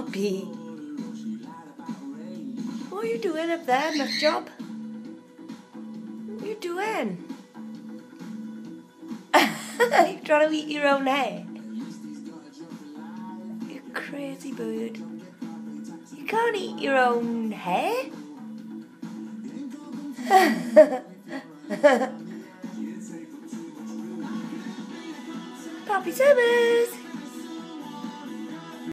Poppy. What are you doing up there, nut job? What are you doing? You're trying to eat your own hair? You crazy bird. You can't eat your own hair. Poppy Seven.